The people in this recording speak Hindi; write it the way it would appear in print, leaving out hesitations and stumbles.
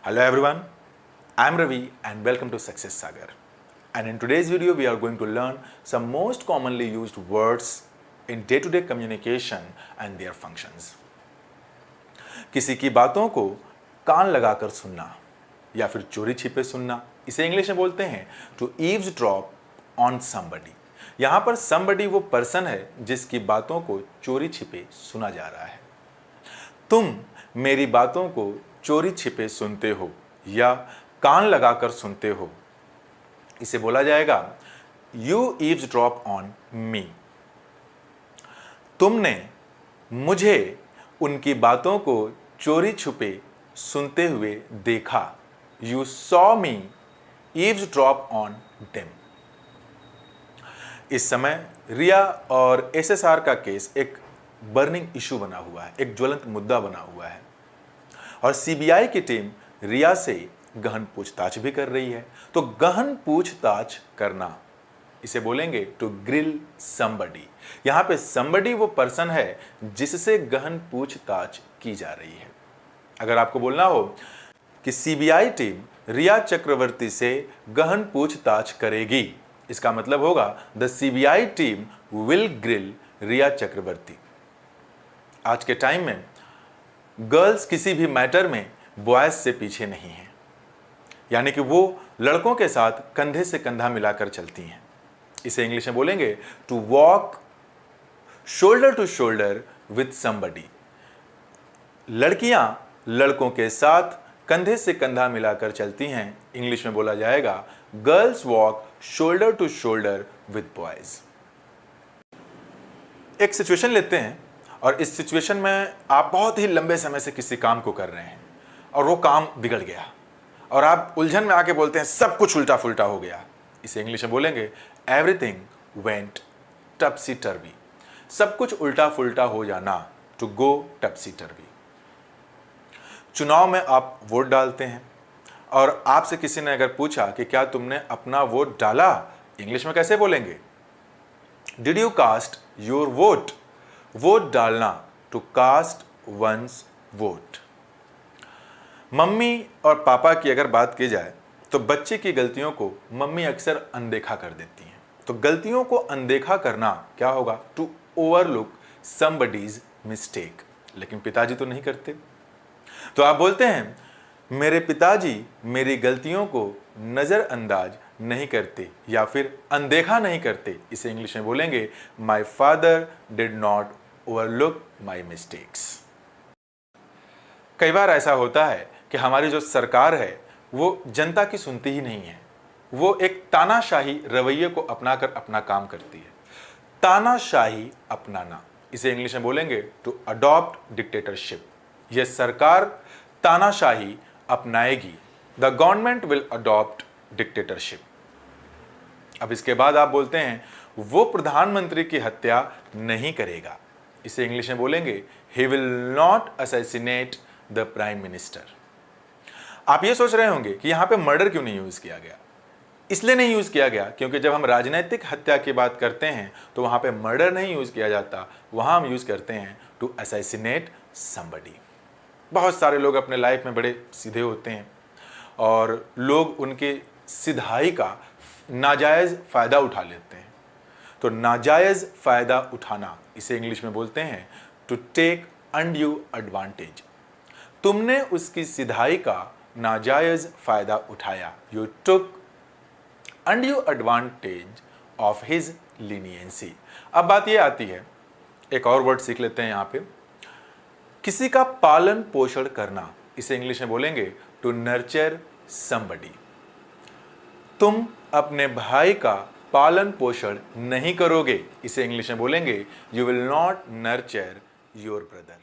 Hello everyone, I am Ravi and welcome to Success Sagar. And in today's video we are going to learn some most commonly used words in day-to-day communication and their functions. किसी की बातों को कान लगाकर सुनना या फिर चोरी छिपे सुनना, इसे इंग्लिश में बोलते हैं टू eavesdrop on somebody. यहाँ पर somebody वो पर्सन है जिसकी बातों को चोरी छिपे सुना जा रहा है. तुम मेरी बातों को चोरी छिपे सुनते हो या कान लगाकर सुनते हो, इसे बोला जाएगा You eavesdrop on me. तुमने मुझे उनकी बातों को चोरी छुपे सुनते हुए देखा. You saw me eavesdrop on them. इस समय रिया और एसएसआर का केस एक बर्निंग इशू बना हुआ है, एक ज्वलंत मुद्दा बना हुआ है और सीबीआई की टीम रिया से गहन पूछताछ भी कर रही है. तो गहन पूछताछ करना, इसे बोलेंगे टू ग्रिल समबडी. यहां पे समबडी वो पर्सन है जिससे गहन पूछताछ की जा रही है. अगर आपको बोलना हो कि सीबीआई टीम रिया चक्रवर्ती से गहन पूछताछ करेगी, इसका मतलब होगा the CBI team will grill Rhea Chakraborty. आज के टाइम में गर्ल्स किसी भी मैटर में बॉयज से पीछे नहीं हैं, यानी कि वो लड़कों के साथ कंधे से कंधा मिलाकर चलती हैं. इसे इंग्लिश में बोलेंगे to walk shoulder to shoulder with somebody. लड़कियां लड़कों के साथ कंधे से कंधा मिलाकर चलती हैं. इंग्लिश में बोला जाएगा girls walk shoulder to shoulder with boys. एक सिचुएशन लेते हैं और इस सिचुएशन में आप बहुत ही लंबे समय से किसी काम को कर रहे हैं और वो काम बिगड़ गया और आप उलझन में आके बोलते हैं सब कुछ उल्टा फुल्टा हो गया. इसे इंग्लिश में बोलेंगे एवरीथिंग वेंट टपसी टर्वी. सब कुछ उल्टा फुल्टा हो जाना, टू गो टपसी टर्वी. चुनाव में आप वोट डालते हैं और आपसे किसी ने अगर पूछा कि क्या तुमने अपना वोट डाला, इंग्लिश में कैसे बोलेंगे? Did you cast your vote. Vote डालना, to cast one's vote. Mummy और पापा की अगर बात की जाए तो बच्चे की गलतियों को मम्मी अक्सर अनदेखा कर देती हैं. तो गलतियों को अनदेखा करना क्या होगा? To overlook somebody's mistake. लेकिन पिताजी तो नहीं करते, तो आप बोलते हैं मेरे पिताजी मेरी गलतियों को नज़रअंदाज नहीं करते या फिर अनदेखा नहीं करते. इसे इंग्लिश में बोलेंगे my father did not overlook my mistakes. कई बार ऐसा होता है कि हमारी जो सरकार है वो जनता की सुनती ही नहीं है. वो एक तानाशाही रवैये को अपनाकर अपना काम करती है. तानाशाही अपनाना, इसे इंग्लिश में बोलेंगे टू अडॉप्ट डिक्टेटरशिप. यह सरकार तानाशाही अपनाएगी. The government will adopt dictatorship. अब इसके बाद आप बोलते हैं वो प्रधानमंत्री की हत्या नहीं करेगा. इसे इंग्लिश में बोलेंगे he will not assassinate the prime minister. आप ये सोच रहे होंगे कि यहां पे मर्डर क्यों नहीं यूज किया गया. इसलिए नहीं यूज किया गया क्योंकि जब हम राजनीतिक हत्या की बात करते हैं तो वहां पे मर्डर नहीं यूज किया जाता, वहां हम यूज करते हैं टू असैसिनेट समबडी. बहुत सारे लोग अपने लाइफ में बड़े सीधे होते हैं और लोग उनके सिधाई का नाजायज़ फ़ायदा उठा लेते हैं. तो नाजायज़ फ़ायदा उठाना, इसे इंग्लिश में बोलते हैं टू टेक अनड्यू एडवांटेज. तुमने उसकी सिधाई का नाजायज़ फ़ायदा उठाया. You took undue advantage of his leniency. अब बात ये आती है, एक और वर्ड सीख लेते हैं यहाँ पे, किसी का पालन पोषण करना. इसे इंग्लिश में बोलेंगे टू नर्चर समबडी. तुम अपने भाई का पालन पोषण नहीं करोगे. इसे इंग्लिश में बोलेंगे you will not nurture your brother.